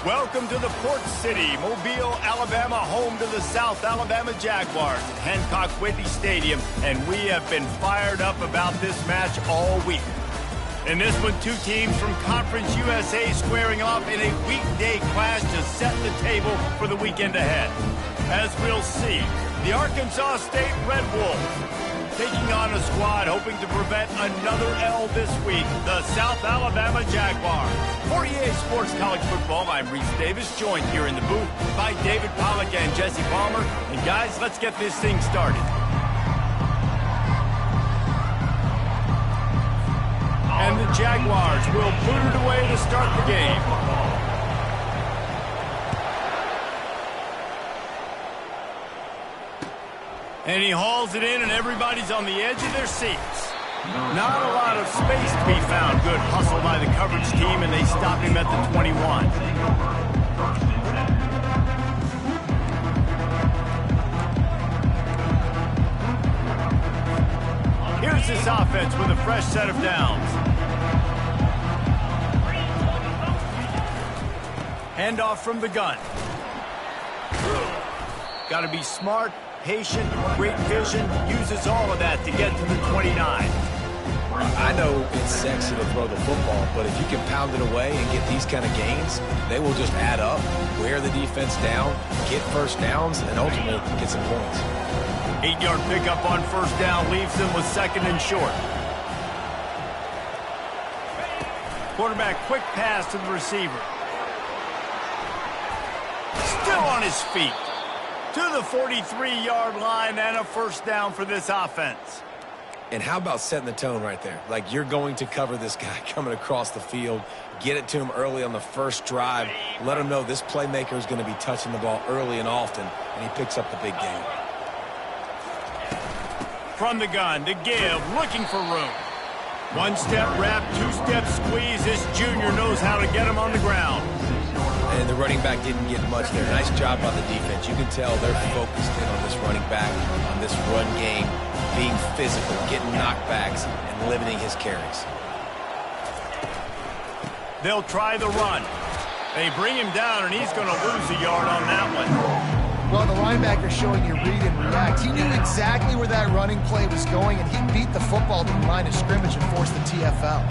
Welcome to the Port City, Mobile, Alabama, home to the South Alabama Jaguars at Hancock Whitney Stadium, and we have been fired up about this match all week. In this one, two teams from Conference USA squaring off in a weekday clash to set the table for the weekend ahead. As we'll see, the Arkansas State Red Wolves taking on a squad hoping to prevent another L this week, the South Alabama Jaguars. For EA Sports College Football, I'm Reese Davis, joined here in the booth by David Pollack and Jesse Palmer. And guys, let's get this thing started. And the Jaguars will boot it away to start the game. And he hauls it in, and everybody's on the edge of their seats. Not a lot of space to be found. Good hustle by the coverage team, and they stop him at the 21. Here's this offense with a fresh set of downs. Handoff from the gun. Got to be smart, patient, great vision, uses all of that to get to the 29. I know it's sexy to throw the football, but if you can pound it away and get these kind of gains, they will just add up, wear the defense down, get first downs, and ultimately get some points. 8-yard pickup on first down leaves them with second and short. Quarterback quick pass to the receiver. Still on his feet. To the 43-yard line and a first down for this offense. And how about setting the tone right there? Like, you're going to cover this guy coming across the field, get it to him early on the first drive, let him know this playmaker is going to be touching the ball early and often, and he picks up the big game. From the gun to give, looking for room. One-step wrap, two-step squeeze. This junior knows how to get him on the ground. And the running back didn't get much there. Nice job by the defense. You can tell they're focused in on this running back, on this run game, being physical, getting knockbacks, and limiting his carries. They'll try the run. They bring him down, and he's going to lose a yard on that one. Well, the linebacker showing you read and react. He knew exactly where that running play was going, and he beat the football to the line of scrimmage and forced the TFL.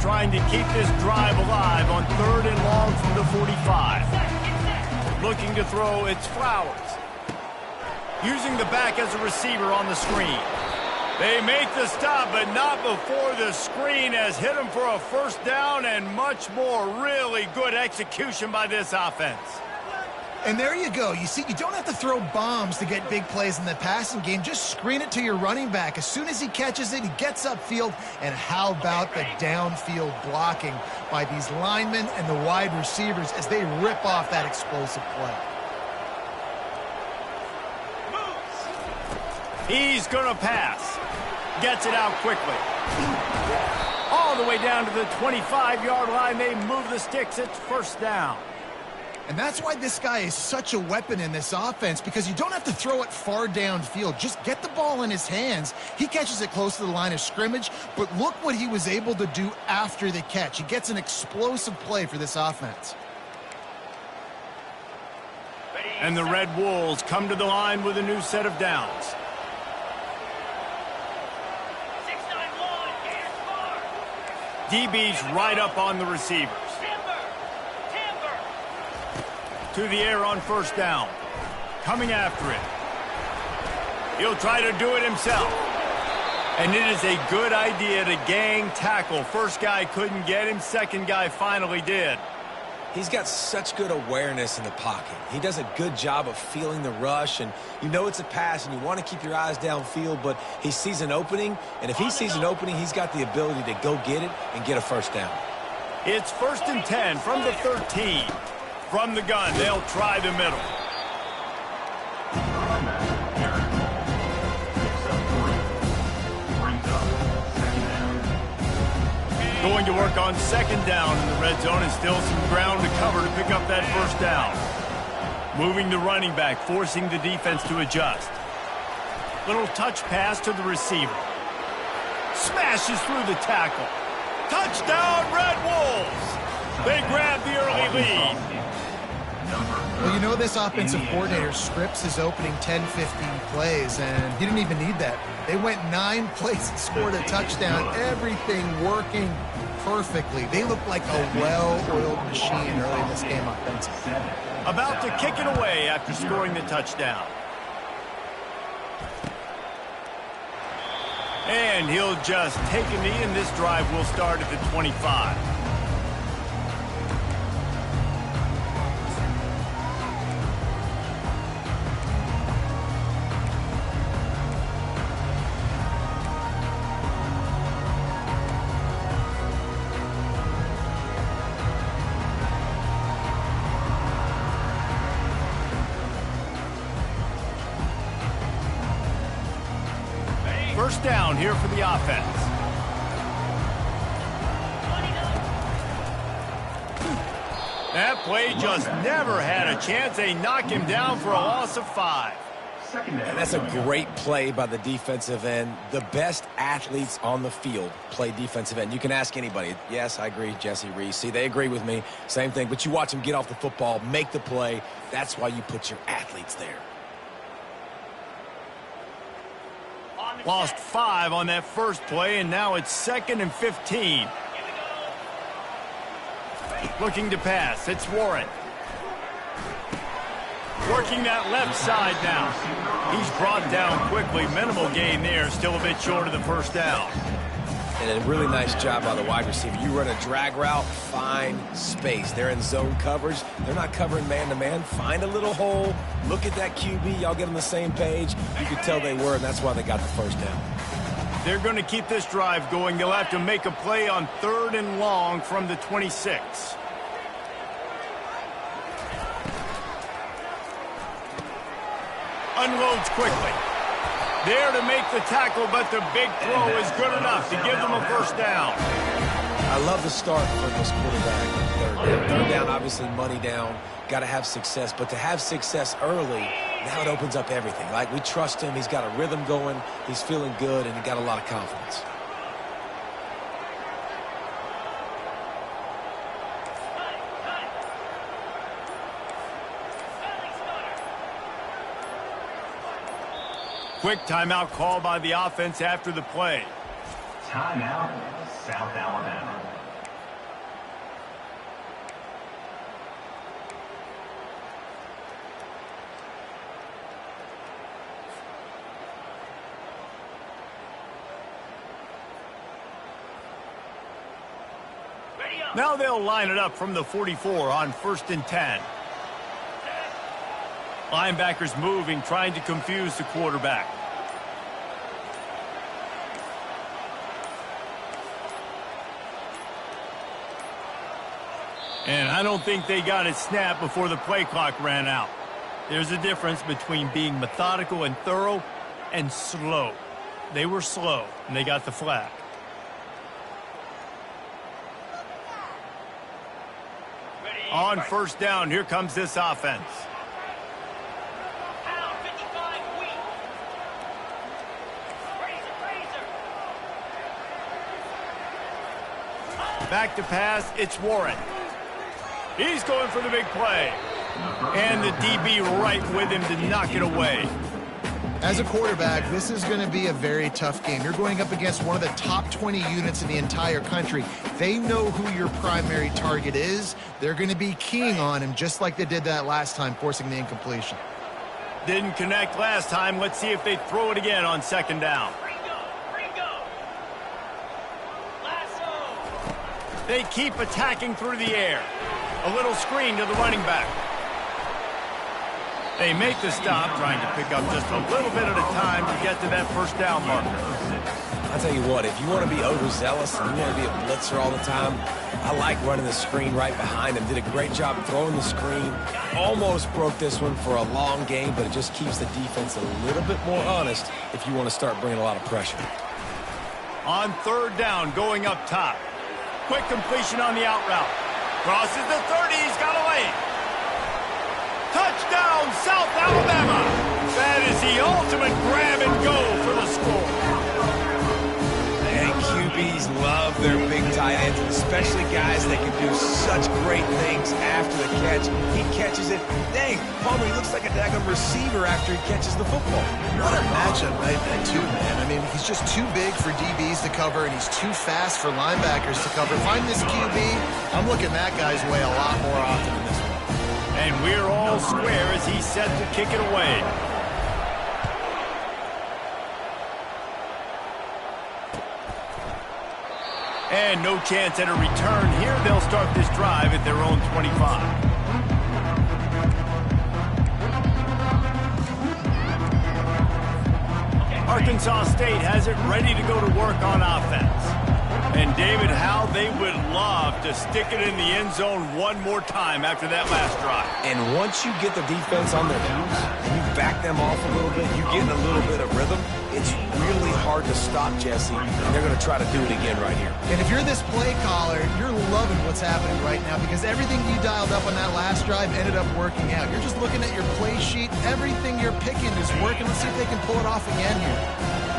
Trying to keep this drive alive on 3rd and long from the 45. Looking to throw, it's Flowers. Using the back as a receiver on the screen. They make the stop, but not before the screen has hit them for a first down and much more. Really good execution by this offense. And there you go. You see, you don't have to throw bombs to get big plays in the passing game. Just screen it to your running back. As soon as he catches it, he gets upfield. And how about the downfield blocking by these linemen and the wide receivers as they rip off that explosive play? He's going to pass. Gets it out quickly. All the way down to the 25-yard line. They move the sticks. It's first down. And that's why this guy is such a weapon in this offense, because you don't have to throw it far downfield. Just get the ball in his hands. He catches it close to the line of scrimmage, but look what he was able to do after the catch. He gets an explosive play for this offense. And the Red Wolves come to the line with a new set of downs. DB's right up on the receivers. To the air on first down. Coming after it. He'll try to do it himself. And it is a good idea to gang tackle. First guy couldn't get him. Second guy finally did. He's got such good awareness in the pocket. He does a good job of feeling the rush, and you know it's a pass, and you want to keep your eyes downfield, but he sees an opening, and if he sees an opening, he's got the ability to go get it and get a first down. It's 1st and 10 from the 13. From the gun, they'll try the middle. Going to work on second down in the red zone, and still some ground to cover to pick up that first down. Moving the running back, forcing the defense to adjust. Little touch pass to the receiver. Smashes through the tackle. Touchdown, Red Wolves! They grab the early lead. Well, you know this offensive coordinator scripts his opening 10, 15 plays, and he didn't even need that. They went 9 plays and scored a touchdown. Everything working perfectly. They look like a well-oiled machine early in this game offensively. About to kick it away after scoring the touchdown. And he'll just take a knee, and this drive will start at the 25. First down here for the offense. That play just never had a chance. They knock him down for a loss of 5. And that's a great play by the defensive end. The best athletes on the field play defensive end. You can ask anybody. Yes, I agree, Jesse Reese. See, they agree with me. Same thing. But you watch them get off the football, make the play. That's why you put your athletes there. Lost 5 on that first play, and now it's 2nd and 15. Looking to pass. It's Warren. Working that left side now. He's brought down quickly. Minimal gain there. Still a bit short of the first down. And a really nice job by the wide receiver. You run a drag route, find space. They're in zone coverage. They're not covering man-to-man. Find a little hole. Look at that QB. Y'all get on the same page. You could tell they were, and that's why they got the first down. They're going to keep this drive going. They'll have to make a play on 3rd and long from the 26. Unloads quickly. There to make the tackle, but the big throw is good enough to give them a first down. I love the start from this quarterback. Third down, obviously money down. Got to have success, but to have success early, now it opens up everything. Like, we trust him. He's got a rhythm going. He's feeling good, and he got a lot of confidence. Quick timeout call by the offense after the play. Timeout, South Alabama. Now they'll line it up from the 44 on 1st and 10. Linebackers moving, trying to confuse the quarterback. And I don't think they got it snapped before the play clock ran out. There's a difference between being methodical and thorough and slow. They were slow, and they got the flag. On 1st down, here comes this offense. Back to pass, it's Warren. He's going for the big play. And the DB right with him to knock it away. As a quarterback, this is going to be a very tough game. You're going up against one of the top 20 units in the entire country. They know who your primary target is. They're going to be keying on him just like they did that last time, forcing the incompletion. Didn't connect last time. Let's see if they throw it again on 2nd down. They keep attacking through the air. A little screen to the running back. They make the stop, trying to pick up just a little bit at a time to get to that first down marker. I'll tell you what, if you want to be overzealous and you want to be a blitzer all the time, I like running the screen right behind him. Did a great job throwing the screen. Almost broke this one for a long game, but it just keeps the defense a little bit more honest if you want to start bringing a lot of pressure. On 3rd down, going up top. Quick completion on the out route. Crosses the 30, he's got a lane. Touchdown, South Alabama. That It is the ultimate grab and go for the score. And QBs love their big tight ends, especially guys that can do such great things after the catch. He catches it. Dang, Palmer, he looks like a daggone receiver after he catches the football. What a matchup right there, too, man. I mean, he's just too big for DBs to cover, and he's too fast for linebackers to cover. Find this QB, I'm looking that guy's way a lot more often than this one. And we're all square as he's set to kick it away. And no chance at a return here. They'll start this drive at their own 25. Arkansas State has it ready to go to work on offense. And David, how they would love to stick it in the end zone one more time after that last drive. And once you get the defense on their heels, you back them off a little bit, you get in a little bit of rhythm, it's really hard to stop, Jesse, and they're going to try to do it again right here. And if you're this play caller, you're loving what's happening right now because everything you dialed up on that last drive ended up working out. You're just looking at your play sheet. Everything you're picking is working. Let's see if they can pull it off again here.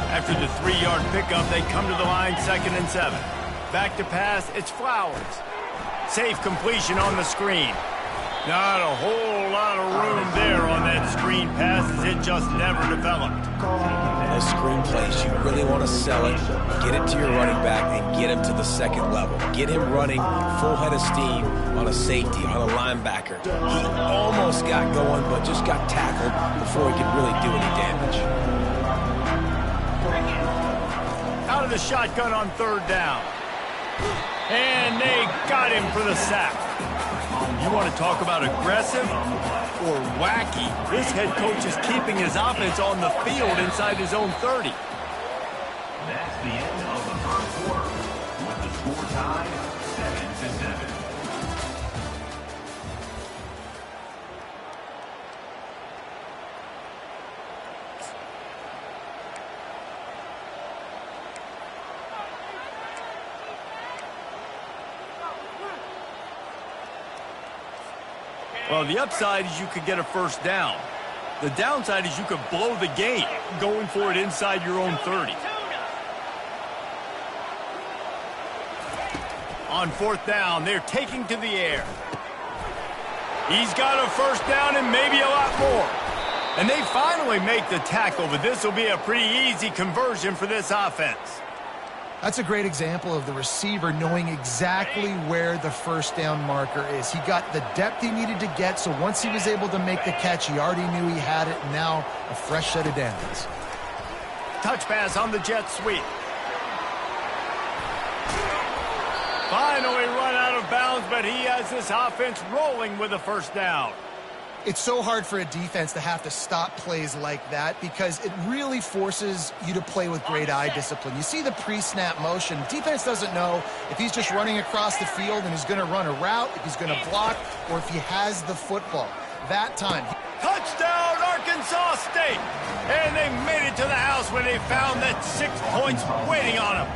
After the 3-yard pickup, they come to the line 2nd and 7. Back to pass, it's Flowers. Safe completion on the screen. Not a whole lot of room there on that screen pass as it just never developed. Those screen plays, you really want to sell it, get it to your running back, and get him to the second level. Get him running full head of steam on a safety, on a linebacker. He almost got going, but just got tackled before he could really do any damage. Out of the shotgun on 3rd down. And they got him for the sack. You want to talk about aggressive or wacky? This head coach is keeping his offense on the field inside his own 30. That's the end of the first quarter, with the score tied 7-7. Well, the upside is you could get a first down. The downside is you could blow the game going for it inside your own 30. On 4th down, they're taking to the air. He's got a first down and maybe a lot more. And they finally make the tackle, but this will be a pretty easy conversion for this offense. That's a great example of the receiver knowing exactly where the first down marker is. He got the depth he needed to get, so once he was able to make the catch, he already knew he had it, and now a fresh set of downs. Touch pass on the jet sweep. Finally run out of bounds, but he has this offense rolling with a first down. It's so hard for a defense to have to stop plays like that because it really forces you to play with great eye discipline. You see the pre-snap motion. Defense doesn't know if he's just running across the field and he's going to run a route, if he's going to block, or if he has the football. That time. Touchdown, Arkansas State! And they made it to the house when they found that 6 points waiting on them.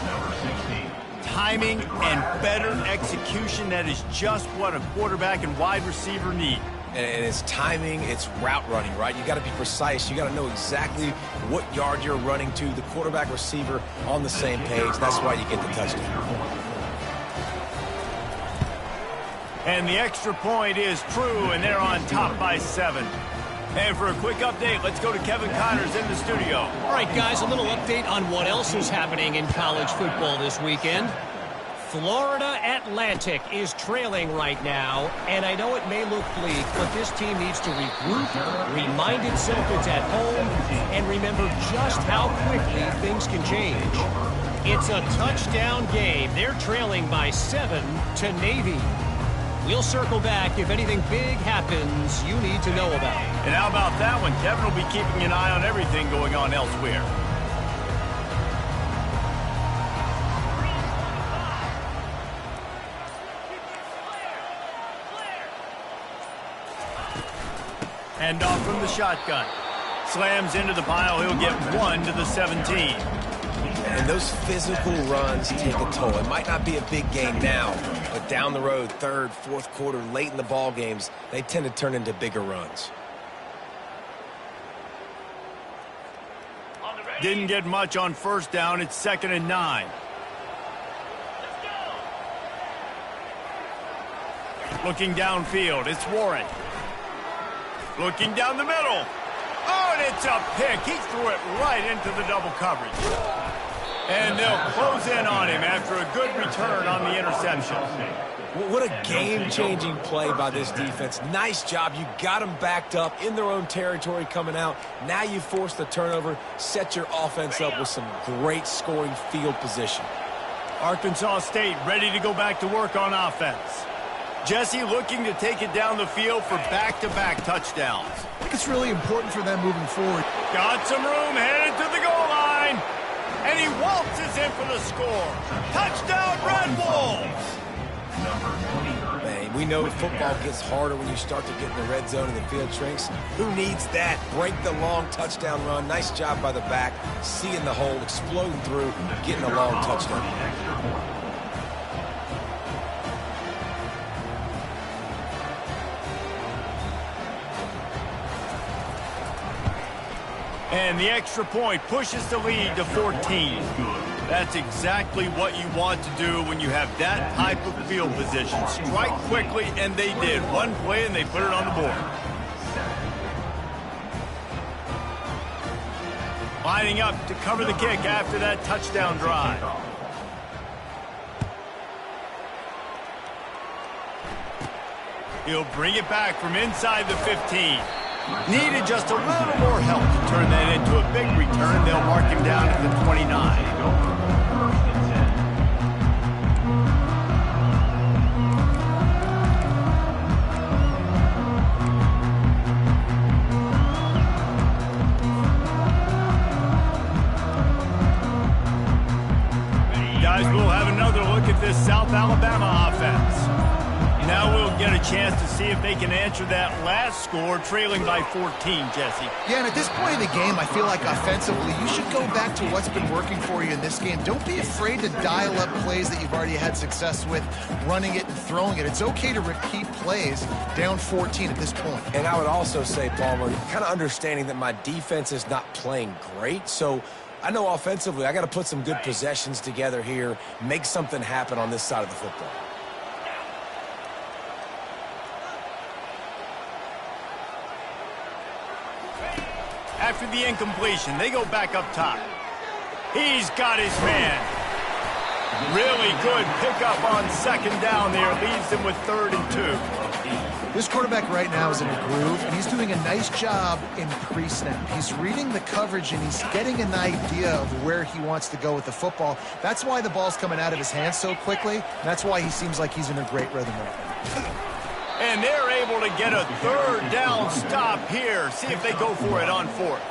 Number 16. Timing and better execution, that is just what a quarterback and wide receiver need. And it's timing, it's route running, right? You got to be precise. You got to know exactly what yard you're running to. The quarterback, receiver on the same page. That's why you get the touchdown. And the extra point is true, and they're on top by 7. And for a quick update, let's go to Kevin Connors in the studio. All right, guys, a little update on what else is happening in college football this weekend. Florida Atlantic is trailing right now, and I know it may look bleak, but this team needs to regroup, remind itself it's at home, and remember just how quickly things can change. It's a touchdown game. They're trailing by 7 to Navy. We'll circle back if anything big happens you need to know about. And how about that one? Kevin will be keeping an eye on everything going on elsewhere. Hand off from the shotgun. Slams into the pile. He'll get 1 to the 17. And those physical runs take a toll. It might not be a big game now, but down the road, 3rd, 4th quarter, late in the ball games, they tend to turn into bigger runs. Didn't get much on first down. It's 2nd and 9. Looking downfield, it's Warren. Looking down the middle. Oh, and it's a pick. He threw it right into the double coverage. And they'll close in on him after a good return on the interception. What a game-changing play by this defense. Nice job. You got them backed up in their own territory coming out. Now you force the turnover, set your offense up with some great scoring field position. Arkansas State ready to go back to work on offense. Jesse looking to take it down the field for back-to-back touchdowns. I think it's really important for them moving forward. Got some room, headed to the goal line. And he waltzes in for the score. Touchdown, Red Wolves! Man, we know football gets harder when you start to get in the red zone and the field shrinks. Who needs that? Break the long touchdown run. Nice job by the back. Seeing the hole, exploding through, getting a long touchdown. And the extra point pushes the lead to 14. That's exactly what you want to do when you have that type of field position. Strike quickly, and they did. One play, and they put it on the board. Lining up to cover the kick after that touchdown drive. He'll bring it back from inside the 15. Needed just a little more help to turn that into a big return. They'll mark him down at the 29. Guys, we'll have another look at this South Alabama offense. Now we'll get a chance to see if they can answer that last score, trailing by 14, Jesse. Yeah, and at this point in the game, I feel like offensively, you should go back to what's been working for you in this game. Don't be afraid to dial up plays that you've already had success with, running it and throwing it. It's okay to repeat plays down 14 at this point. And I would also say, Palmer, kind of understanding that my defense is not playing great, so I know offensively I got to put some good possessions together here, make something happen on this side of the football. After the incompletion, they go back up top. He's got his man. Really good pickup on 2nd down there. Leaves them with 3rd and 2. This quarterback right now is in a groove, and he's doing a nice job in pre-snap. He's reading the coverage, and he's getting an idea of where he wants to go with the football. That's why the ball's coming out of his hands so quickly. That's why he seems like he's in a great rhythm right now. And they're able to get a 3rd down stop here. See if they go for it on 4th.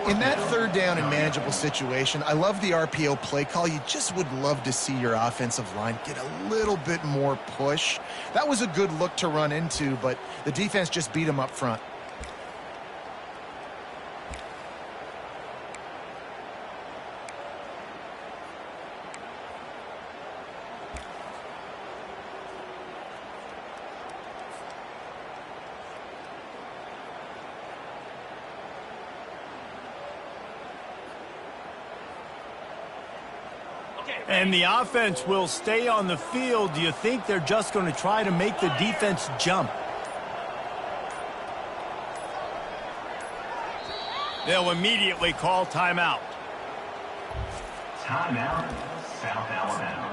In that 3rd down and manageable situation, I love the RPO play call. You just would love to see your offensive line get a little bit more push. That was a good look to run into, but the defense just beat him up front. And the offense will stay on the field. Do you think they're just going to try to make the defense jump? They'll immediately call timeout. Timeout, South Alabama.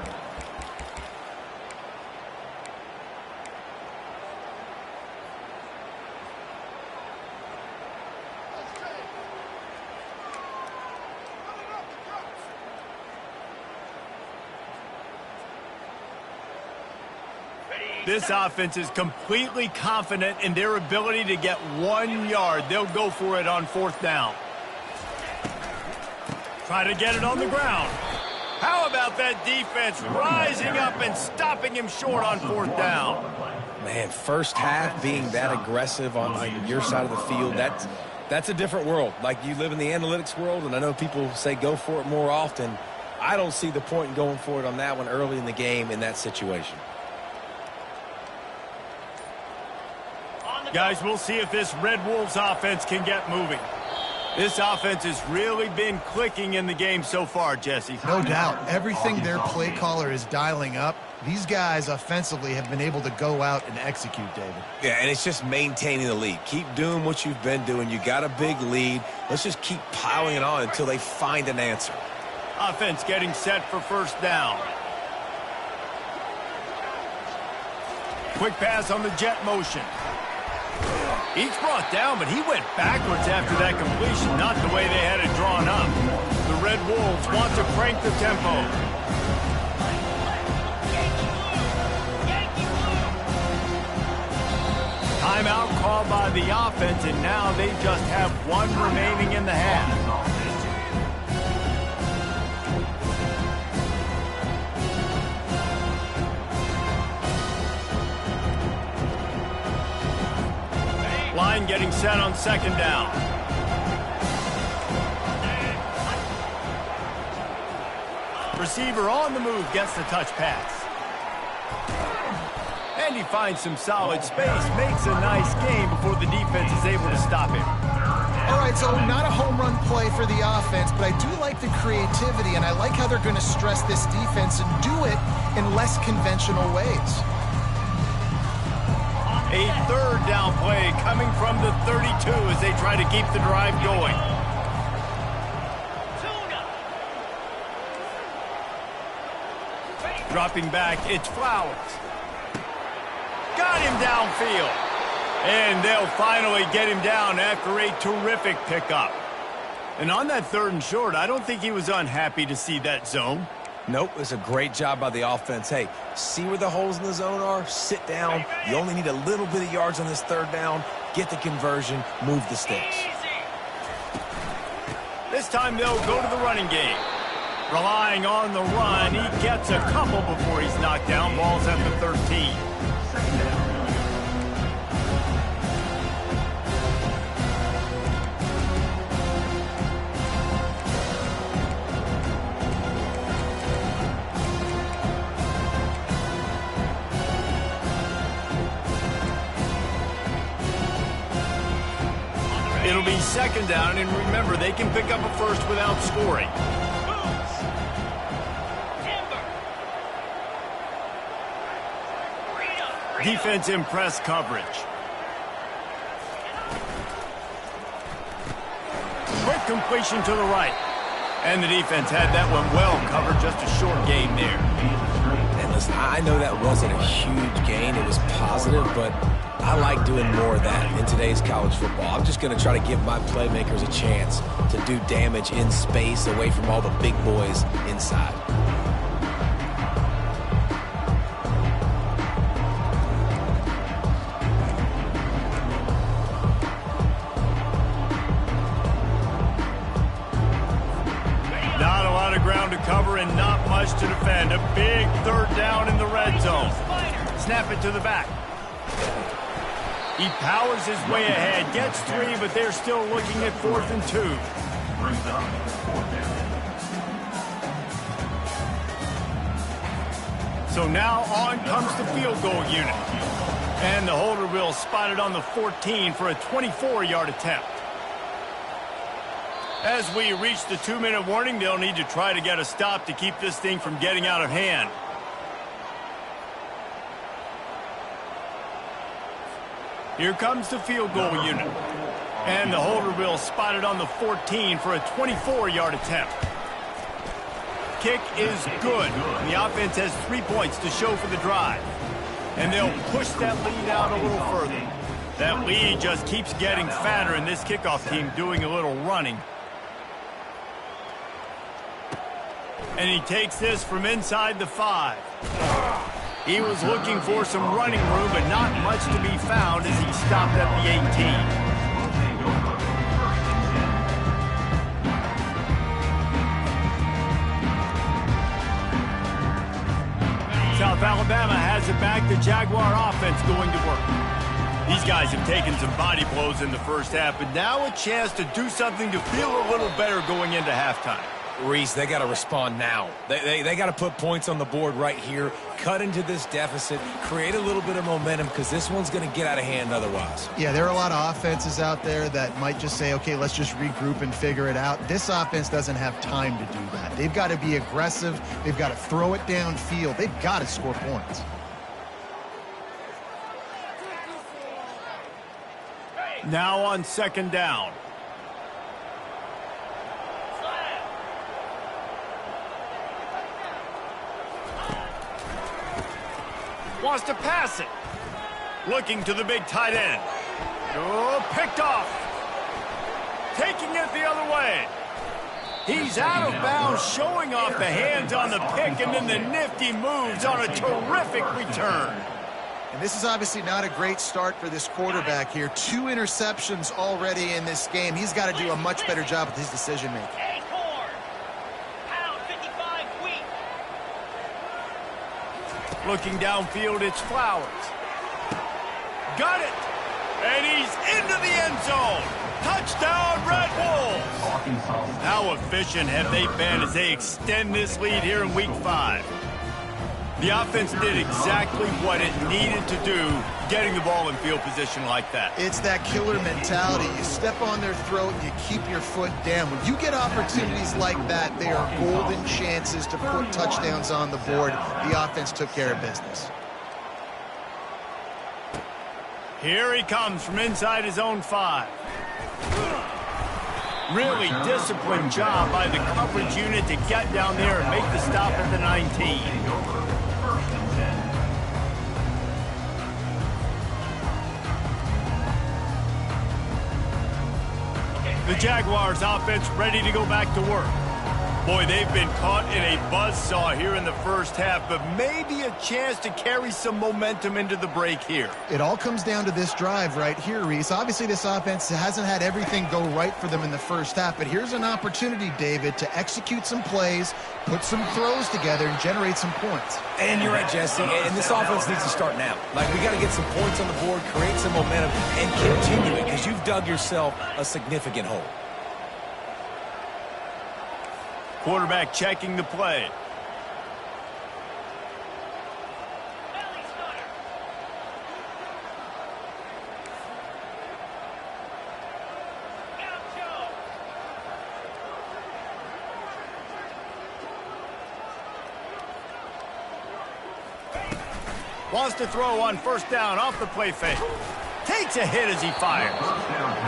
This offense is completely confident in their ability to get 1 yard. They'll go for it on 4th down. Try to get it on the ground. How about that defense rising up and stopping him short on 4th down? Man, first half being that aggressive on your side of the field, that's a different world. Like, you live in the analytics world, and I know people say go for it more often. I don't see the point in going for it on that one early in the game in that situation. Guys, we'll see if this Red Wolves offense can get moving. This offense has really been clicking in the game so far, Jesse. No doubt. Everything their play caller is dialing up, these guys offensively have been able to go out and execute, David. Yeah, and it's just maintaining the lead. Keep doing what you've been doing. You got a big lead. Let's just keep piling it on until they find an answer. Offense getting set for first down. Quick pass on the jet motion. He's brought down, but he went backwards after that completion, not the way they had it drawn up. The Red Wolves want to crank the tempo. Timeout called by the offense, and now they just have one remaining in the half. Line getting set on second down. Receiver on the move gets the touch pass. And he finds some solid space, makes a nice gain before the defense is able to stop him. All right, so not a home run play for the offense, but I do like the creativity, and I like how they're going to stress this defense and do it in less conventional ways. A third down play coming from the 32 as they try to keep the drive going. Dropping back, it's Flowers. Got him downfield. And they'll finally get him down after a terrific pickup. And on that third and short, I don't think he was unhappy to see that zone. Nope, it's a great job by the offense. Hey, see where the holes in the zone are? Sit down. You only need a little bit of yards on this third down. Get the conversion. Move the sticks. This time they'll go to the running game. Relying on the run, he gets a couple before he's knocked down. Ball's at the 13. It'll be second down, and remember, they can pick up a first without scoring. Defense in press coverage. Quick completion to the right. And the defense had that one well covered, just a short gain there. And listen, I know that wasn't a huge gain. It was positive, but I like doing more of that in today's college football. I'm just going to try to give my playmakers a chance to do damage in space away from all the big boys inside. Not a lot of ground to cover and not much to defend. A big third down in the red zone. Snap it to the back. He powers his way ahead, gets 3, but they're still looking at 4th and 2. So now on comes the field goal unit. And the holder will spot it on the 14 for a 24-yard attempt. As we reach the 2-minute warning, they'll need to try to get a stop to keep this thing from getting out of hand. Here comes the field goal unit. And the holder will spot it on the 14 for a 24-yard attempt. Kick is good. The offense has 3 points to show for the drive. And they'll push that lead out a little further. That lead just keeps getting fatter, and this kickoff team doing a little running. And he takes this from inside the 5. He was looking for some running room, but not much to be found as he stopped at the 18. South Alabama has it back. The Jaguar offense going to work. These guys have taken some body blows in the first half, but now a chance to do something to feel a little better going into halftime. Reese, they got to respond now. They got to put points on the board right here, cut into this deficit, create a little bit of momentum because this one's going to get out of hand otherwise. Yeah, there are a lot of offenses out there that might just say, okay, let's just regroup and figure it out. This offense doesn't have time to do that. They've got to be aggressive. They've got to throw it downfield. They've got to score points. Now on second down. Wants to pass it. Looking to the big tight end. Oh, picked off. Taking it the other way. He's out of bounds, showing off the hands on the pick, and then the nifty moves on a terrific return. And this is obviously not a great start for this quarterback here. 2 interceptions already in this game. He's got to do a much better job with his decision-making. Looking downfield, it's Flowers. Got it! And he's into the end zone. Touchdown, Red Wolves! How efficient have they been as they extend this lead here in Week 5? The offense did exactly what it needed to do, getting the ball in field position like that. It's that killer mentality. You step on their throat and you keep your foot down. When you get opportunities like that, they are golden chances to put touchdowns on the board. The offense took care of business. Here he comes from inside his own 5. Really disciplined job by the coverage unit to get down there and make the stop at the 19. The Jaguars offense ready to go back to work. Boy, they've been caught in a buzzsaw here in the first half, but maybe a chance to carry some momentum into the break here. It all comes down to this drive right here, Reese. Obviously, this offense hasn't had everything go right for them in the first half, but here's an opportunity, David, to execute some plays, put some throws together, and generate some points. And you're right, Jesse, and this offense needs to start now. Like, we got to get some points on the board, create some momentum, and continue it, because you've dug yourself a significant hole. Quarterback checking the play. Wants to throw on first down off the play fake. Takes a hit as he fires.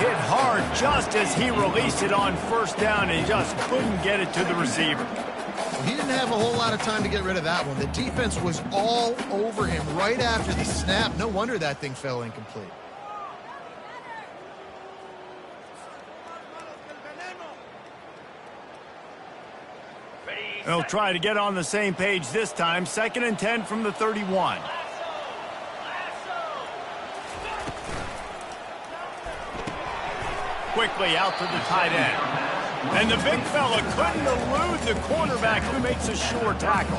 Hit hard just as he released it on first down and just couldn't get it to the receiver. Well, he didn't have a whole lot of time to get rid of that one. The defense was all over him right after the snap. No wonder that thing fell incomplete. They'll try to get on the same page this time. 2nd and 10 from the 31. Quickly out to the tight end. And the big fella couldn't elude the cornerback who makes a sure tackle.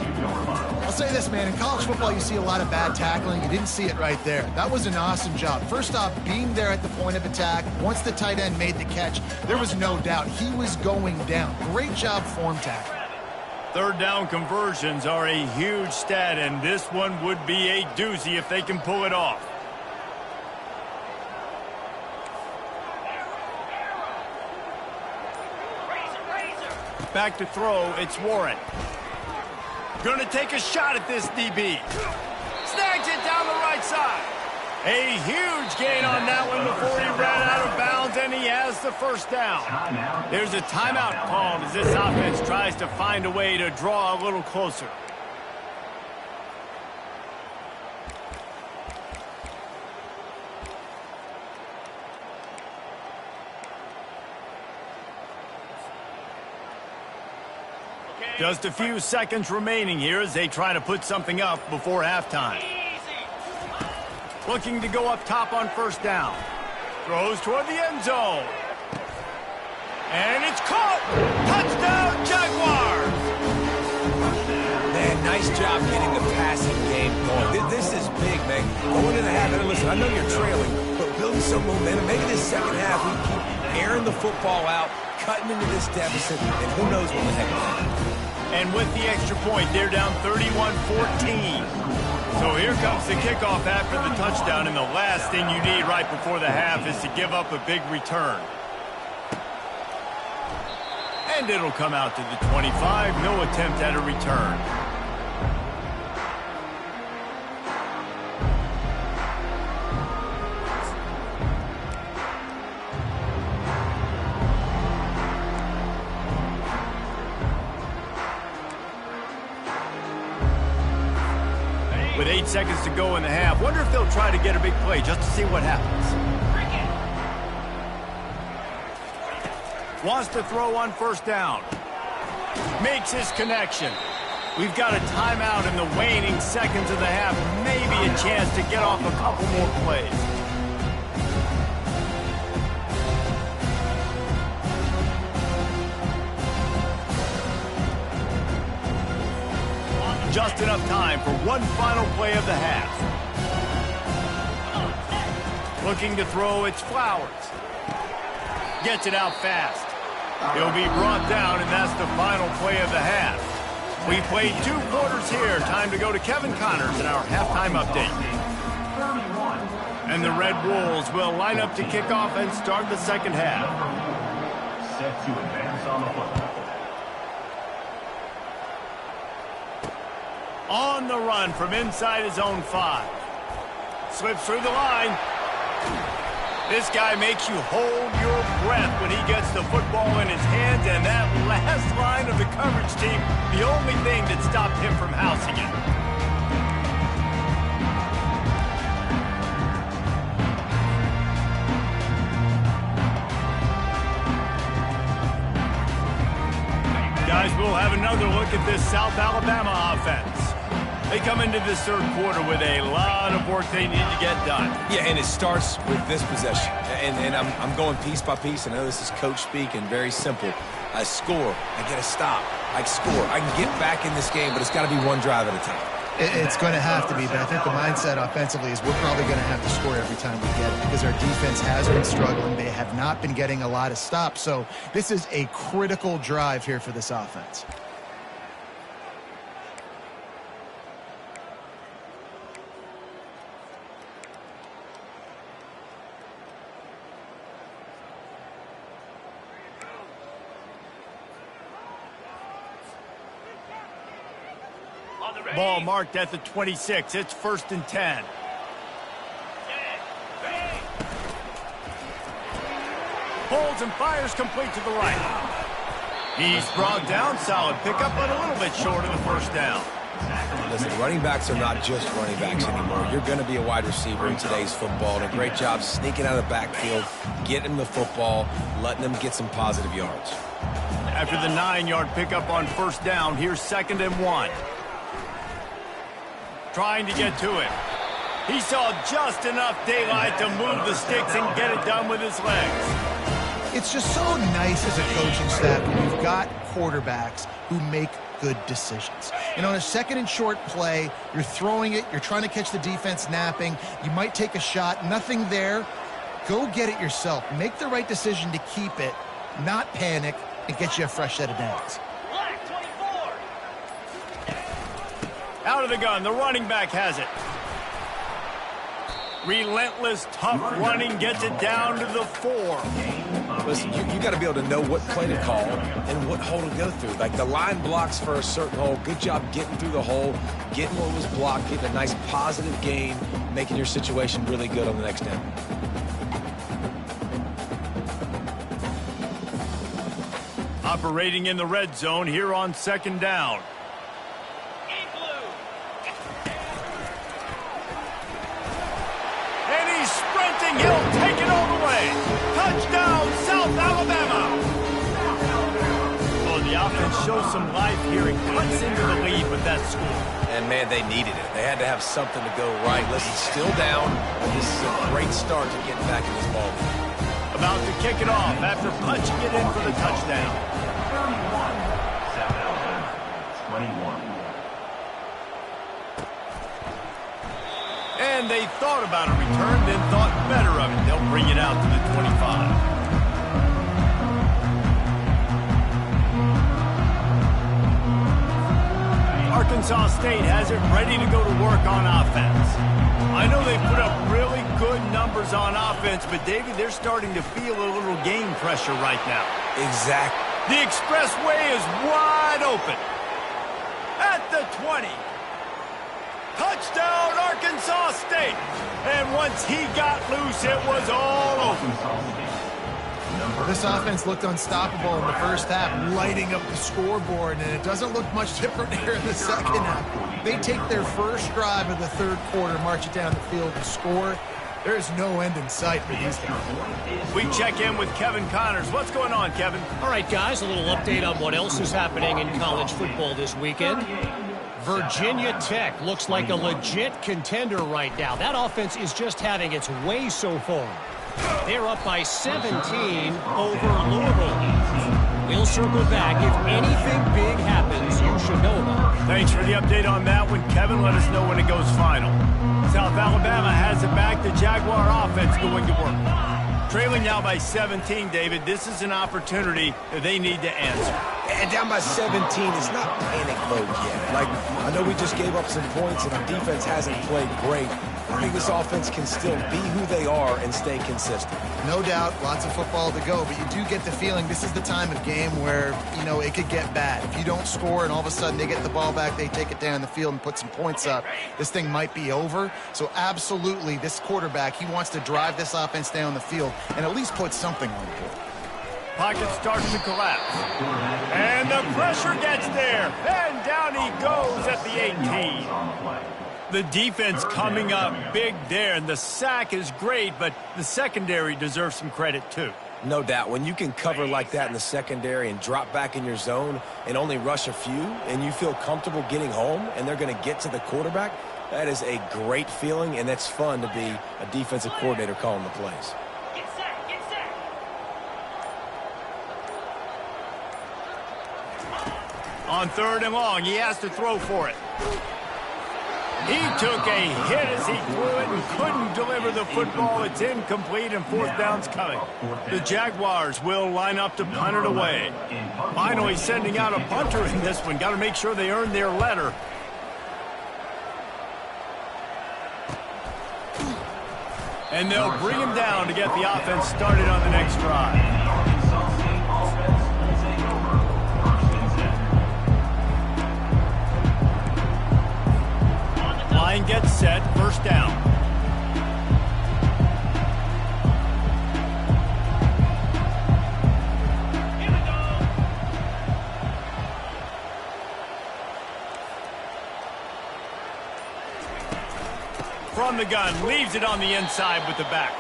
I'll say this, man. In college football, you see a lot of bad tackling. You didn't see it right there. That was an awesome job. First off, being there at the point of attack. Once the tight end made the catch, there was no doubt he was going down. Great job form tackle. 3rd down conversions are a huge stat, and this one would be a doozy if they can pull it off. Back to throw, it's Warren. Gonna take a shot at this DB. Snags it down the right side. A huge gain on that one before he ran out of bounds, and he has the first down. There's a timeout called as this offense tries to find a way to draw a little closer. Just a few seconds remaining here as they try to put something up before halftime. Looking to go up top on first down. Throws toward the end zone. And it's caught! Touchdown, Jaguars! Man, nice job getting the passing game going. This is big, man. Going into the half, and listen, I know you're trailing, but building some momentum. Maybe this second half, we keep airing the football out, cutting into this deficit, and who knows what the heck will happen. And with the extra point, they're down 31-14. So here comes the kickoff after the touchdown, and the last thing you need right before the half is to give up a big return. And it'll come out to the 25. No attempt at a return. With 8 seconds to go in the half, wonder if they'll try to get a big play just to see what happens. Wants to throw on first down. Makes his connection. We've got a timeout in the waning seconds of the half. Maybe a chance to get off a couple more plays. Just enough time for one final play of the half. Looking to throw, it's Flowers. Gets it out fast. He'll be brought down, and that's the final play of the half. We played 2 quarters here. Time to go to Kevin Connors in our halftime update. And the Red Wolves will line up to kick off and start the second half. Set to advance on the football. On the run from inside his own 5. Slips through the line. This guy makes you hold your breath when he gets the football in his hands, and that last line of the coverage team, the only thing that stopped him from housing it. Guys, we'll have another look at this South Alabama offense. They come into this third quarter with a lot of work they need to get done. Yeah, and it starts with this possession. And I'm going piece by piece. I know this is coach speak and very simple. I score. I get a stop. I score. I can get back in this game, but it's got to be one drive at a time. It's going to have to be, but I think the mindset offensively is we're probably going to have to score every time we get it because our defense has been struggling. They have not been getting a lot of stops. So this is a critical drive here for this offense. Ball marked at the 26. It's 1st and 10. Pulls and fires complete to the right. He's brought down. Solid pickup, but a little bit short of the first down. Listen, running backs are not just running backs anymore. You're going to be a wide receiver in today's football. And a great job sneaking out of the backfield, getting the football, letting them get some positive yards. After the 9-yard pickup on first down, here's 2nd and 1. Trying to get to it. He saw just enough daylight to move the sticks and get it done with his legs. It's just so nice as a coaching staff when you've got quarterbacks who make good decisions. And on a 2nd and short play, you're throwing it, you're trying to catch the defense napping, you might take a shot, nothing there. Go get it yourself. Make the right decision to keep it, not panic, and get you a fresh set of downs. Out of the gun, the running back has it. Relentless, tough running gets it down to the 4. Listen, you got to be able to know what play to call and what hole to go through. Like the line blocks for a certain hole. Good job getting through the hole, getting what was blocked, getting a nice positive gain, making your situation really good on the next down. Operating in the red zone here on 2nd down. He'll take it all the way. Touchdown, South Alabama. Oh, the offense shows some life here and cuts into the lead with that score. And, man, they needed it. They had to have something to go right. Listen, still down, but this is a great start to getting back in this ball game. About to kick it off after punching it in for the touchdown. 21. And they thought about a return, then thought better of it. They'll bring it out to the 25. Arkansas State has it ready to go to work on offense. I know they put up really good numbers on offense, but, David, they're starting to feel a little game pressure right now. Exactly. The expressway is wide open. At the 20. Touchdown, Arkansas State. And once he got loose, it was all over. This offense looked unstoppable in the first half, lighting up the scoreboard, and it doesn't look much different here in the second half. They take their first drive of the third quarter, march it down the field, and score. There's no end in sight for these guys. We check in with Kevin Connors. What's going on, Kevin? All right, guys, a little update on what else is happening in college football this weekend. Virginia Tech looks like a legit contender right now. That offense is just having its way so far. They're up by 17 over Louisville. We'll circle back. If anything big happens, you should know about it. Thanks for the update on that one, Kevin. Let us know when it goes final. South Alabama has it back. The Jaguar offense going to work. Trailing now by 17, David. This is an opportunity that they need to answer. And down by 17, it's not panic mode yet. Like, I know we just gave up some points and our defense hasn't played great. I think this offense can still be who they are and stay consistent. No doubt, lots of football to go, but you do get the feeling this is the time of game where, you know, it could get bad. If you don't score and all of a sudden they get the ball back, they take it down the field and put some points up, this thing might be over. So absolutely, this quarterback, he wants to drive this offense down the field and at least put something on the board. Pocket starts to collapse. And the pressure gets there. And down he goes at the 18. The defense coming up big there, and the sack is great, but the secondary deserves some credit too. No doubt. When you can cover like that in the secondary and drop back in your zone and only rush a few, and you feel comfortable getting home and they're going to get to the quarterback, that is a great feeling, and it's fun to be a defensive coordinator calling the plays. On 3rd and long, he has to throw for it. He took a hit as he threw it and couldn't deliver the football. It's incomplete and 4th down's coming. The Jaguars will line up to punt it away. Finally sending out a punter in this one. Got to make sure they earn their letter. And they'll bring him down to get the offense started on the next drive. Line gets set, 1st down. Here we go. From the gun, leaves it on the inside with the back.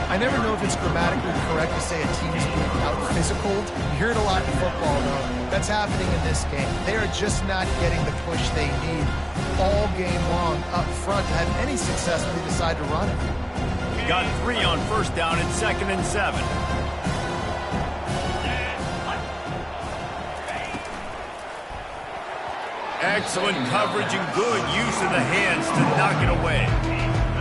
I never know if it's grammatically correct to say a team's being out-physicaled. You hear it a lot in football, though. That's happening in this game. They are just not getting the push they need all game long up front to have any success when they decide to run it. We got 3 on 1st down and 2nd and 7. Excellent coverage and good use of the hands to knock it away.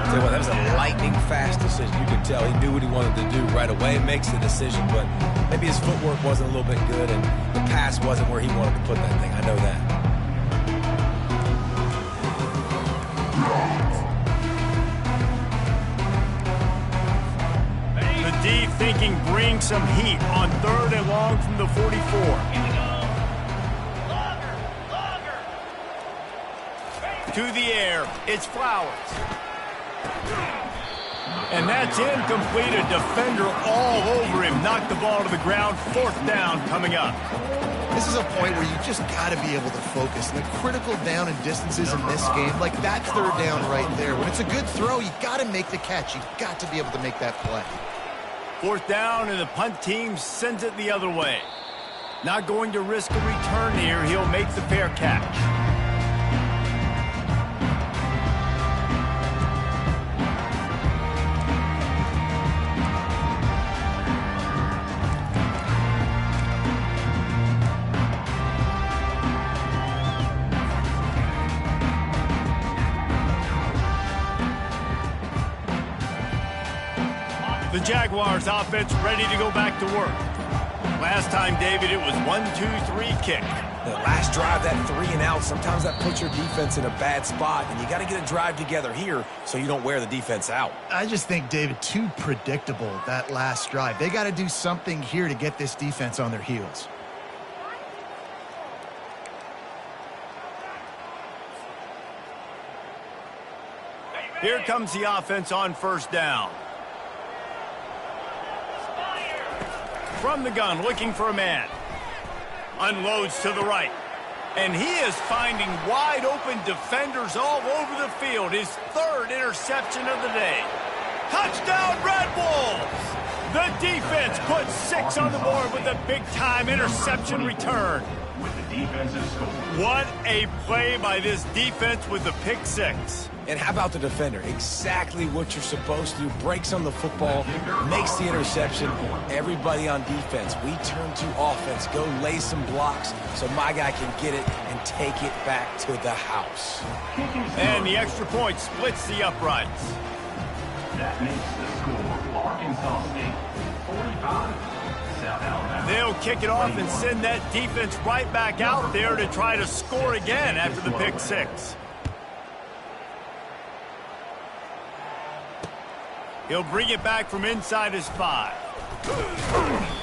Tell you what, that was a lightning-fast decision. You could tell he knew what he wanted to do right away. Makes the decision, but maybe his footwork wasn't a little bit good, and the pass wasn't where he wanted to put that thing. I know that. The D thinking bring some heat on 3rd and long from the 44. To the air, it's Flowers. And that's incomplete. A defender all over him. Knocked the ball to the ground. 4th down coming up. This is a point where you just got to be able to focus. And the critical down and distances in this game, like that 3rd down right there. When it's a good throw, you got to make the catch. You've got to be able to make that play. 4th down, and the punt team sends it the other way. Not going to risk a return here. He'll make the fair catch. The Jaguars offense ready to go back to work. Last time, David, it was 1-2-3 kick. The last drive, that 3 and out, sometimes that puts your defense in a bad spot, and you got to get a drive together here so you don't wear the defense out. I just think, David, too predictable, that last drive. They got to do something here to get this defense on their heels. Here comes the offense on first down. From the gun, looking for a man. Unloads to the right. And he is finding wide open defenders all over the field. His 3rd interception of the day. Touchdown, Red Wolves! The defense puts 6 on the board with a big-time interception return. With the defensive score. What a play by this defense with the pick 6. And how about the defender? Exactly what you're supposed to do. Breaks on the football, makes the interception. Everybody on defense, we turn to offense. Go lay some blocks so my guy can get it and take it back to the house. And the extra point splits the uprights. That makes the score Arkansas State 45, South Alabama. They'll kick it off and send that defense right back out there to try to score again after the pick 6. He'll bring it back from inside his 5.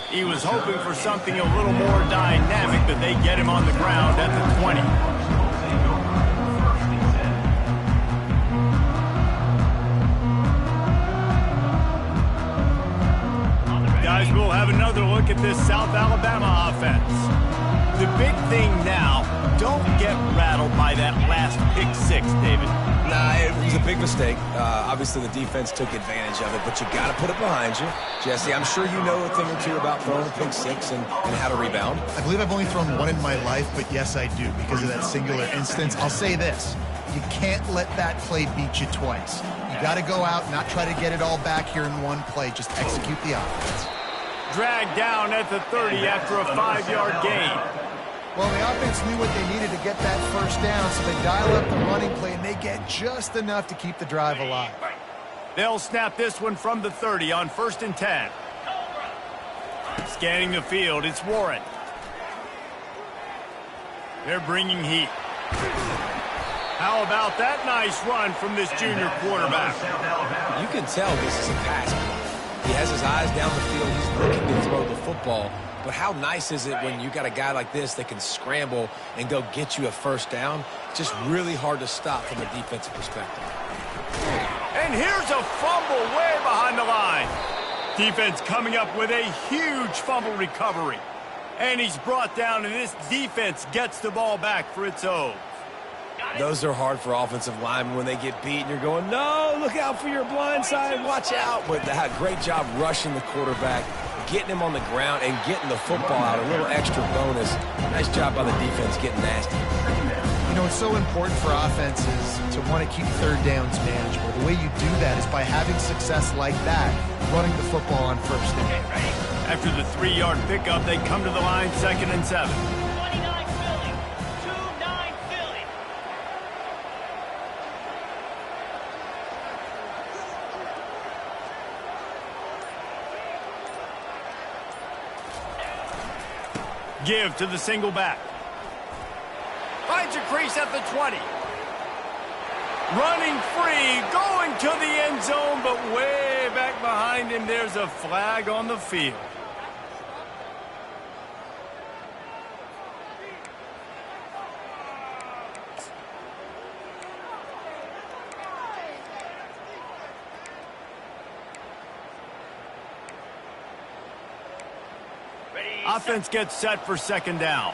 He was hoping for something a little more dynamic, but they get him on the ground at the 20. Guys, we'll have another look at this South Alabama offense. The big thing now, don't get rattled by that last pick 6, David. Nah, it was a big mistake. Obviously, the defense took advantage of it, but you got to put it behind you. Jesse, I'm sure you know a thing or two about throwing a pick 6 and how to rebound. I believe I've only thrown 1 in my life, but yes, I do because of that singular instance. I'll say this. You can't let that play beat you twice. You got to go out, not try to get it all back here in one play. Just execute the offense. Dragged down at the 30 after a 5-yard gain. Well, the offense knew what they needed to get that first down, so they dial up the running play, and they get just enough to keep the drive alive. They'll snap this one from the 30 on 1st and 10. Scanning the field, it's Warren. They're bringing heat. How about that nice run from this junior quarterback? You can tell this is a pass play. He has his eyes down the field. He's looking to throw the football. But how nice is it when you got a guy like this that can scramble and go get you a first down? It's just really hard to stop from a defensive perspective. And here's a fumble way behind the line. Defense coming up with a huge fumble recovery. And he's brought down, and this defense gets the ball back for its own. Those are hard for offensive linemen when they get beat and you're going, no, look out for your blind side, watch out. But they had a great job rushing the quarterback, getting him on the ground, and getting the football out, a little extra bonus. Nice job by the defense getting nasty. You know, it's so important for offenses to want to keep 3rd downs manageable. The way you do that is by having success like that, running the football on 1st down. After the 3-yard pickup, they come to the line 2nd and 7. 29 Philly. 2-9 Philly. Give to the single back. Finds a crease at the 20. Running free, going to the end zone, but way back behind him, there's a flag on the field. Offense gets set for 2nd down.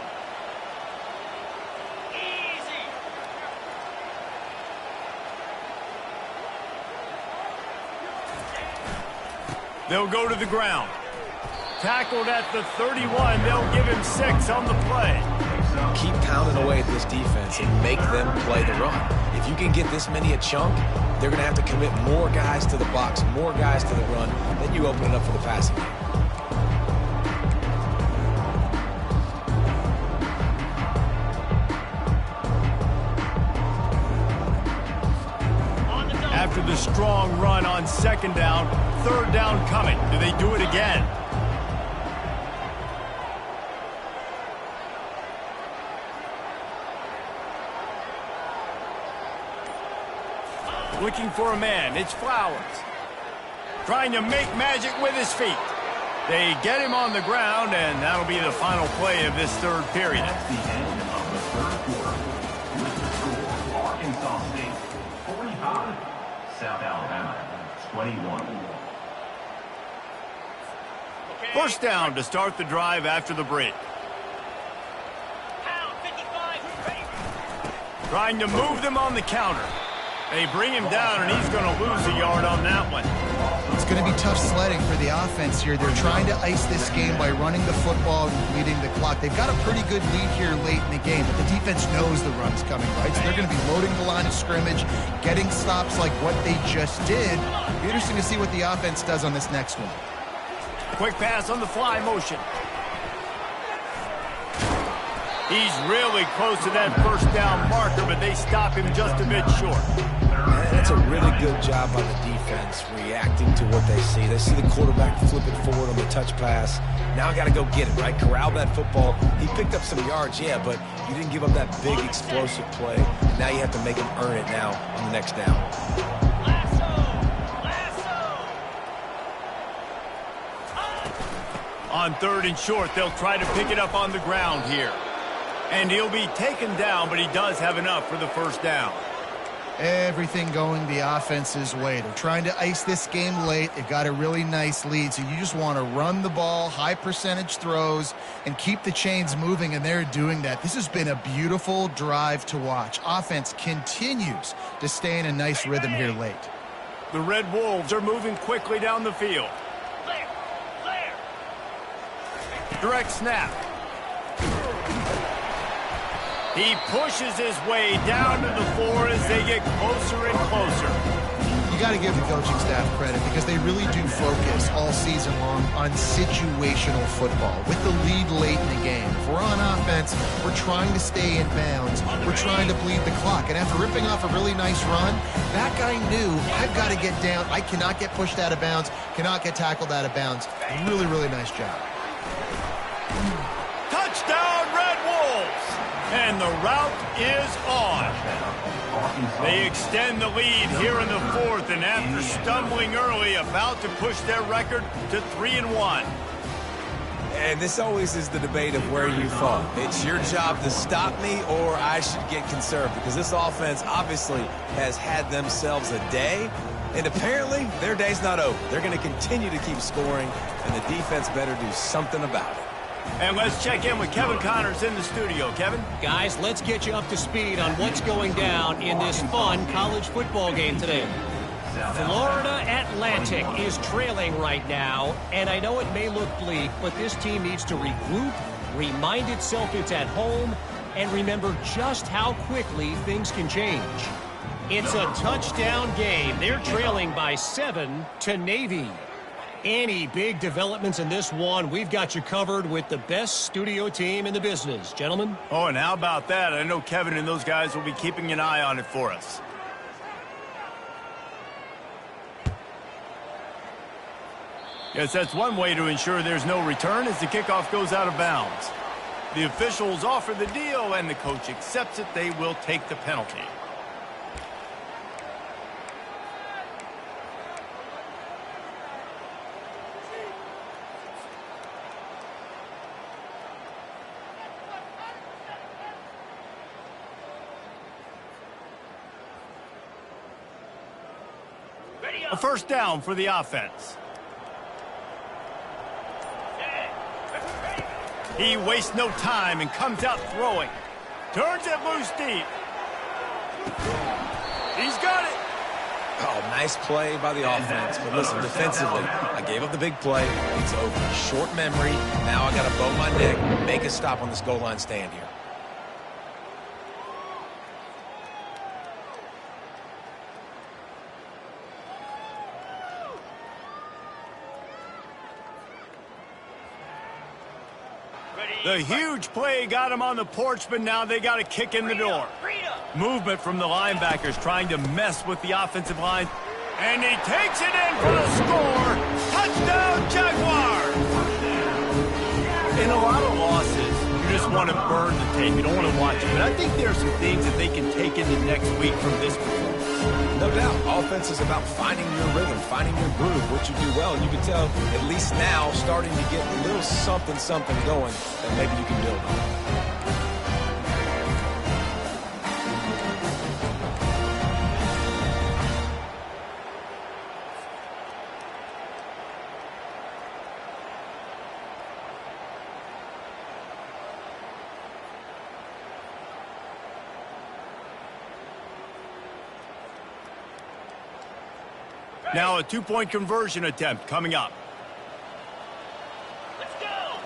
They'll go to the ground. Tackled at the 31. They'll give him 6 on the play. Keep pounding away at this defense and make them play the run. If you can get this many a chunk, they're going to have to commit more guys to the box, more guys to the run. Then you open it up for the passing game. After the strong run on 2nd down, 3rd down coming. Do they do it again? looking for a man. It's Flowers. Trying to make magic with his feet. They get him on the ground, and that'll be the final play of this third period. That's the end of the third quarter. With the score, Arkansas State 45, South Alabama 21. First down to start the drive after the break. Pound 55. Trying to move them on the counter. They bring him down, and he's going to lose a yard on that one. It's going to be tough sledding for the offense here. They're trying to ice this game by running the football and bleeding the clock. They've got a pretty good lead here late in the game, but the defense knows the run's coming, right? So they're going to be loading the line of scrimmage, getting stops like what they just did. It'll be interesting to see what the offense does on this next one. Quick pass on the fly motion. He's really close to that first down marker, but they stop him just a bit short. That's a really good job by the defense reacting to what they see. They see the quarterback flip it forward on the touch pass. Now I got to go get it, right? Corral that football. He picked up some yards, yeah, but you didn't give up that big explosive play. Now you have to make him earn it now on the next down. On third and short, they'll try to pick it up on the ground here. And he'll be taken down, but he does have enough for the first down. Everything going the offense's way. They're trying to ice this game late. They've got a really nice lead, so you just want to run the ball, high percentage throws, and keep the chains moving, and they're doing that. This has been a beautiful drive to watch. Offense continues to stay in a nice rhythm here late. The Red Wolves are moving quickly down the field. Direct snap. He pushes his way down to the floor as they get closer and closer. You got to give the coaching staff credit because they really do focus all season long on situational football with the lead late in the game. If we're on offense, we're trying to stay in bounds. We're trying to bleed the clock. And after ripping off a really nice run, that guy knew, I've got to get down. I cannot get pushed out of bounds, cannot get tackled out of bounds. Really, really nice job. Touchdown, Red Wolves! And the route is on. They extend the lead here in the fourth, and after stumbling early, about to push their record to 3-1. And this always is the debate of where you fall. It's your job to stop me, or I should get conserved, because this offense obviously has had themselves a day, and apparently their day's not over. They're going to continue to keep scoring, and the defense better do something about it. And let's check in with Kevin Connors in the studio. Kevin? Guys, let's get you up to speed on what's going down in this fun college football game today. Florida Atlantic is trailing right now, and I know it may look bleak, but this team needs to regroup, remind itself it's at home, and remember just how quickly things can change. It's a touchdown game. They're trailing by 7 to Navy. Any big developments in this one, we've got you covered with the best studio team in the business. Gentlemen? Oh, and how about that? I know Kevin and those guys will be keeping an eye on it for us. Yes, that's one way to ensure there's no return as the kickoff goes out of bounds. The officials offer the deal, and the coach accepts it. They will take the penalty. A first down for the offense. He wastes no time and comes out throwing. Turns it loose deep. He's got it. Oh, nice play by the offense. But listen, defensively, I gave up the big play. It's over. Short memory. Now I got to bow my neck, make a stop on this goal line stand here. The huge play got him on the porch, but now they got a kick in the door. Movement from the linebackers trying to mess with the offensive line. And he takes it in for the score. Touchdown, Jaguars! In a lot of losses, you just want to burn the tape. You don't want to watch it. But I think there are some things that they can take into next week from this performance. No doubt. Offense is about finding your rhythm, finding your groove, what you do well. And you can tell, at least now, starting to get a little something going that maybe you can build on. Now a two-point conversion attempt coming up. Let's go.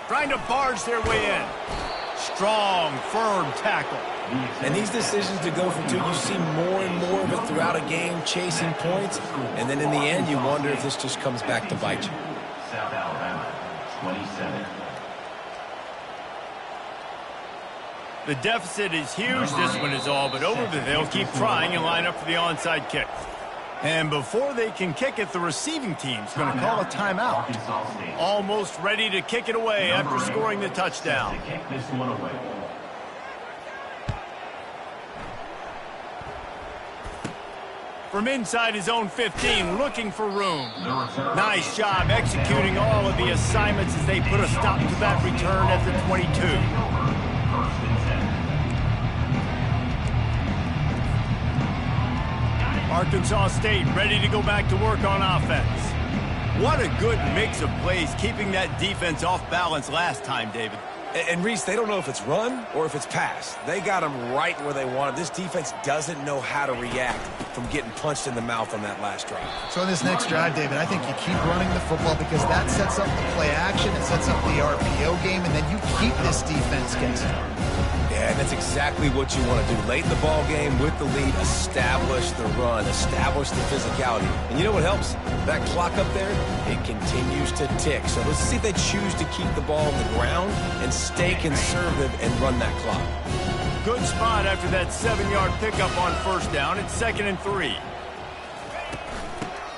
Trying to barge their way in. Strong, firm tackle. And these decisions to go for two, you see more and more of it throughout a game, chasing points. And then in the end, you wonder if this just comes back to bite you. South Alabama, 27. The deficit is huge. This one is all but over, but they'll keep trying and line up for the onside kick. And before they can kick it, the receiving team's going to call a timeout. Almost ready to kick it away after scoring the touchdown. Kick this one away. From inside his own 15, looking for room. Nice job executing all of the assignments as they put a stop to that return at the 22. Arkansas State ready to go back to work on offense. What a good mix of plays, keeping that defense off balance last time, David. And Reese, they don't know if it's run or if it's pass. They got them right where they want it. This defense doesn't know how to react from getting punched in the mouth on that last drive. So in this next drive, David, I think you keep running the football because that sets up the play action, it sets up the RPO game, and then you keep this defense guessing. Yeah, and that's exactly what you want to do. Late in the ball game with the lead, establish the run, establish the physicality. And you know what helps? That clock up there, it continues to tick. So let's see if they choose to keep the ball on the ground and stay conservative and run that clock. Good spot after that 7-yard pickup on first down. It's 2nd and 3.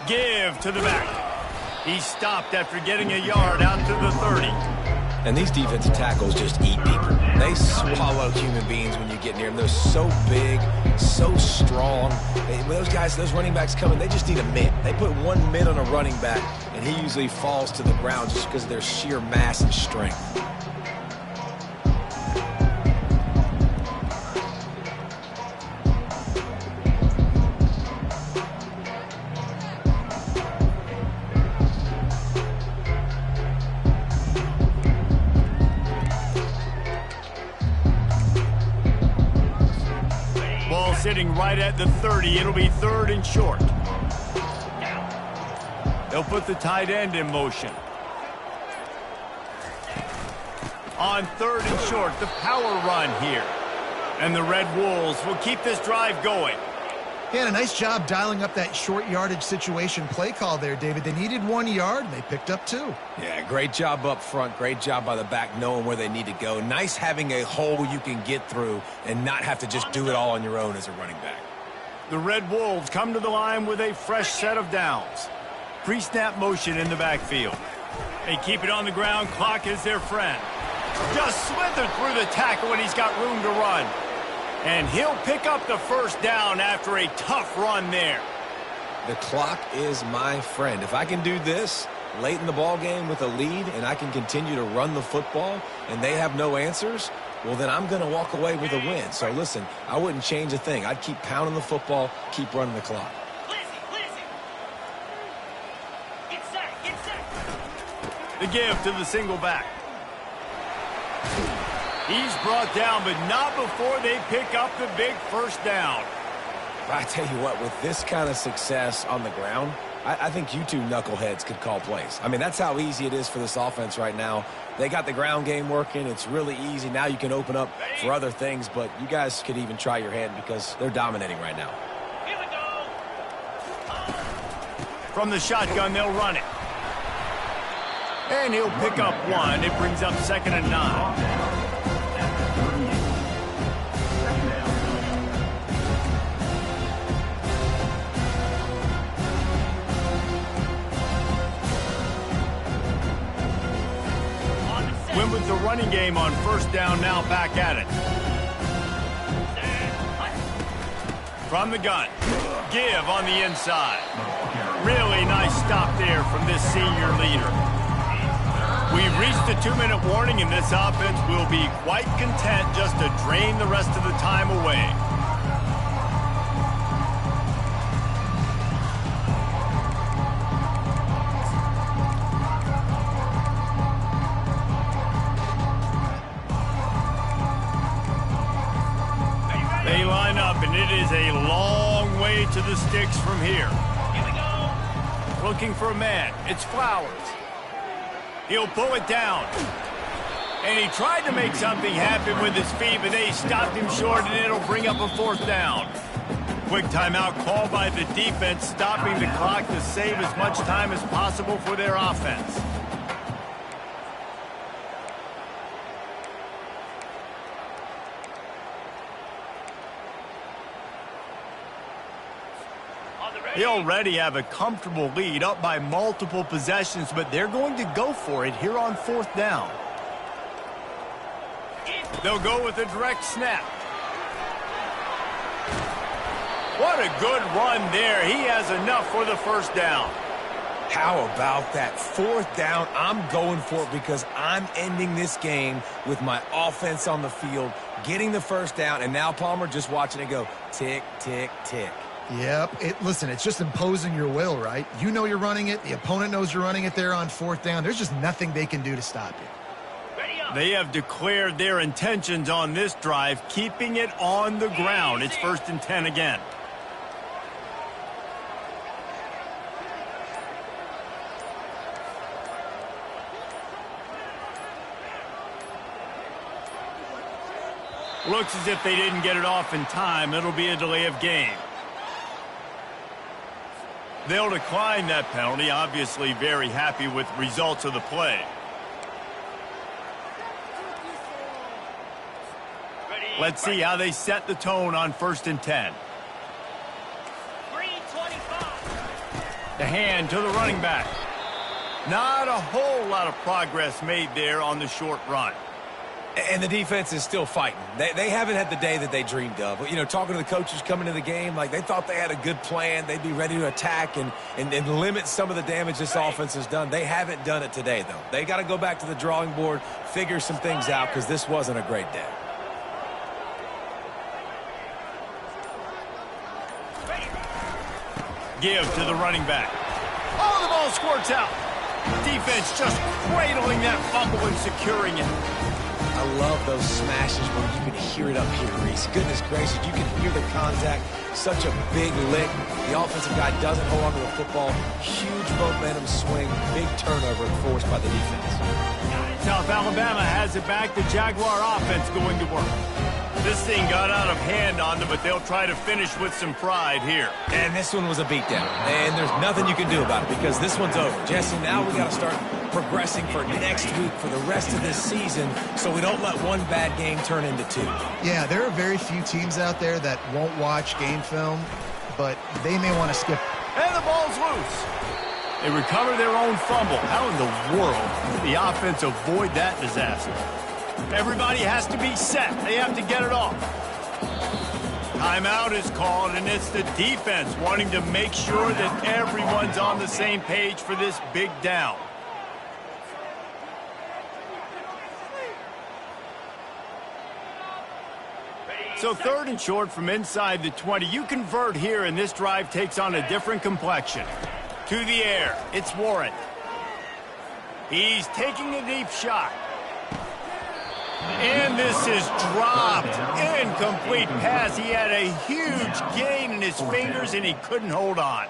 Give to the back. He stopped after getting a yard out to the 30. And these defensive tackles just eat people. They swallow human beings when you get near them. They're so big, so strong. When those guys, those running backs come in, they just need a mid. They put one mid on a running back, and he usually falls to the ground just because of their sheer mass and strength. Sitting right at the 30. It'll be 3rd and short. They'll put the tight end in motion. On 3rd and short, the power run here. And the Red Wolves will keep this drive going. He had a nice job dialing up that short yardage situation play call there, David. They needed 1 yard, and they picked up 2. Yeah, great job up front. Great job by the back knowing where they need to go. Nice having a hole you can get through and not have to just do it all on your own as a running back. The Red Wolves come to the line with a fresh set of downs. Pre-snap motion in the backfield. They keep it on the ground. Clock is their friend. Just slithered through the tackle, and he's got room to run. And he'll pick up the first down after a tough run there. The clock is my friend. If I can do this late in the ball game with a lead and I can continue to run the football and they have no answers, well, then I'm going to walk away with a win. So, listen, I wouldn't change a thing. I'd keep pounding the football, keep running the clock. Get set. The give to the single back. He's brought down, but not before they pick up the big first down. I tell you what, with this kind of success on the ground, I think you two knuckleheads could call plays. I mean, that's how easy it is for this offense right now. They got the ground game working. It's really easy. Now you can open up for other things, but you guys could even try your hand because they're dominating right now. Here we go. From the shotgun, they'll run it. And he'll pick up 1. It brings up 2nd and 9. Win with the running game on first down, now back at it. from the gun. Give on the inside. Really nice stop there from this senior leader. We've reached the 2-minute warning, and this offense will be quite content just to drain the rest of the time away. They line up, and it is a long way to the sticks from here. Here we go. Looking for a man. It's Flowers. He'll pull it down. And he tried to make something happen with his feet, but they stopped him short, and it'll bring up a 4th down. Quick timeout called by the defense, stopping the clock to save as much time as possible for their offense. They already have a comfortable lead, up by multiple possessions, but they're going to go for it here on 4th down. They'll go with a direct snap. What a good run there. He has enough for the 1st down. How about that? 4th down, I'm going for it because I'm ending this game with my offense on the field, getting the 1st down, and now Palmer just watching it go tick, tick, tick. Yep. Listen, it's just imposing your will, right? You know you're running it. The opponent knows you're running it there on 4th down. There's just nothing they can do to stop you. Ready up. They have declared their intentions on this drive, keeping it on the ground. It's 1st and 10 again. Looks as if they didn't get it off in time. It'll be a delay of game. They'll decline that penalty, obviously very happy with results of the play. Let's see how they set the tone on 1st and 10. 3:25. The hand to the running back. Not a whole lot of progress made there on the short run. And the defense is still fighting. They haven't had the day that they dreamed of. You know, talking to the coaches coming to the game, like they thought they had a good plan. They'd be ready to attack and limit some of the damage this offense has done. They haven't done it today, though. They got to go back to the drawing board, figure some things out, because this wasn't a great day. Give to the running back. Oh, the ball squirts out. Defense just cradling that fumble and securing it. I love those smashes where you can hear it up here, Reese. Goodness gracious, you can hear the contact. Such a big lick. The offensive guy doesn't hold on to the football. Huge momentum swing. Big turnover forced by the defense. South Alabama has it back. The Jaguar offense going to work. This thing got out of hand on them, but they'll try to finish with some pride here. And this one was a beatdown. And there's nothing you can do about it because this one's over. Jesse, now we got to start progressing for next week for the rest of this season so we don't let one bad game turn into 2. Yeah, there are very few teams out there that won't watch game film, but they may want to skip. And the ball's loose. They recover their own fumble. How in the world did the offense avoid that disaster? Everybody has to be set. They have to get it off. Timeout is called, and it's the defense wanting to make sure that everyone's on the same page for this big down. So 3rd and short from inside the 20. You convert here, and this drive takes on a different complexion. To the air, it's Warren. He's taking a deep shot. And this is dropped. Incomplete pass. He had a huge gain in his fingers, and he couldn't hold on.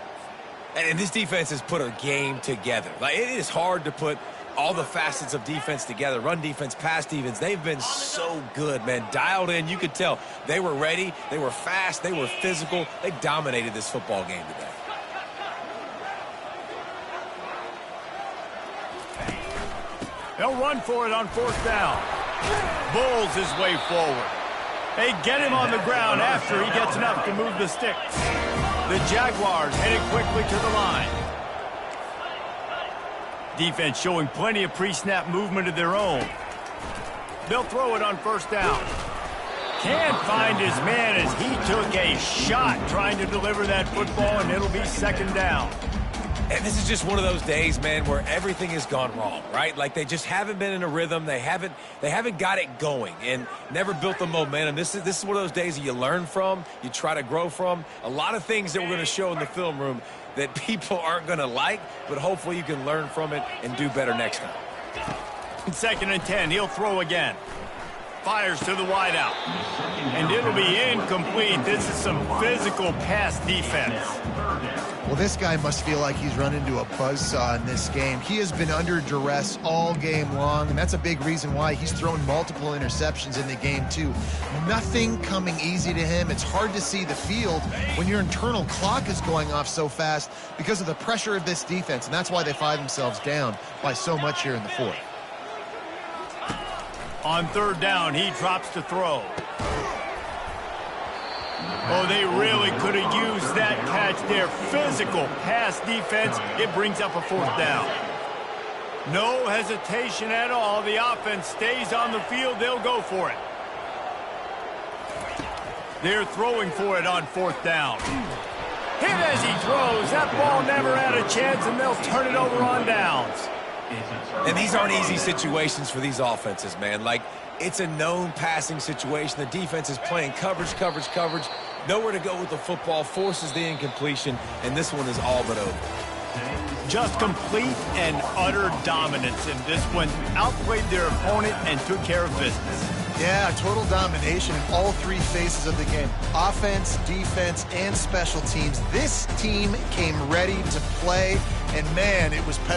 And this defense has put a game together. Like, it is hard to put all the facets of defense together. Run defense, pass defense. They've been so good, man. Dialed in. You could tell they were ready. They were fast. They were physical. They dominated this football game today. They'll run for it on 4th down. Bulls his way forward. They get him on the ground after he gets enough to move the sticks. The Jaguars headed quickly to the line. Defense showing plenty of pre-snap movement of their own. They'll throw it on 1st down. Can't find his man as he took a shot trying to deliver that football, and it'll be second down. And this is just one of those days, man, where everything has gone wrong, right? Like they just haven't been in a rhythm. They haven't got it going and never built the momentum. This is one of those days that you learn from, you try to grow from. A lot of things that we're going to show in the film room that people aren't going to like, but hopefully you can learn from it and do better next time. Second and 10, he'll throw again. Fires to the wideout. And it'll be incomplete. This is some physical pass defense. Well, this guy must feel like he's run into a buzzsaw in this game. He has been under duress all game long, and that's a big reason why he's thrown multiple interceptions in the game, too. Nothing coming easy to him. It's hard to see the field when your internal clock is going off so fast because of the pressure of this defense, and that's why they find themselves down by so much here in the fourth. On third down, he drops to throw. Oh, they really could have used that catch there. Physical pass defense. It brings up a fourth down. No hesitation at all. The offense stays on the field. They'll go for it. They're throwing for it on fourth down. Hit as he throws. That ball never had a chance, and they'll turn it over on downs. And these aren't easy situations for these offenses, man. Like, it's a known passing situation. The defense is playing coverage. Nowhere to go with the football, forces the incompletion, and this one is all but over. Just complete and utter dominance in this one. Outplayed their opponent and took care of business. Yeah, total domination in all three phases of the game. Offense, defense, and special teams. This team came ready to play, and man, it was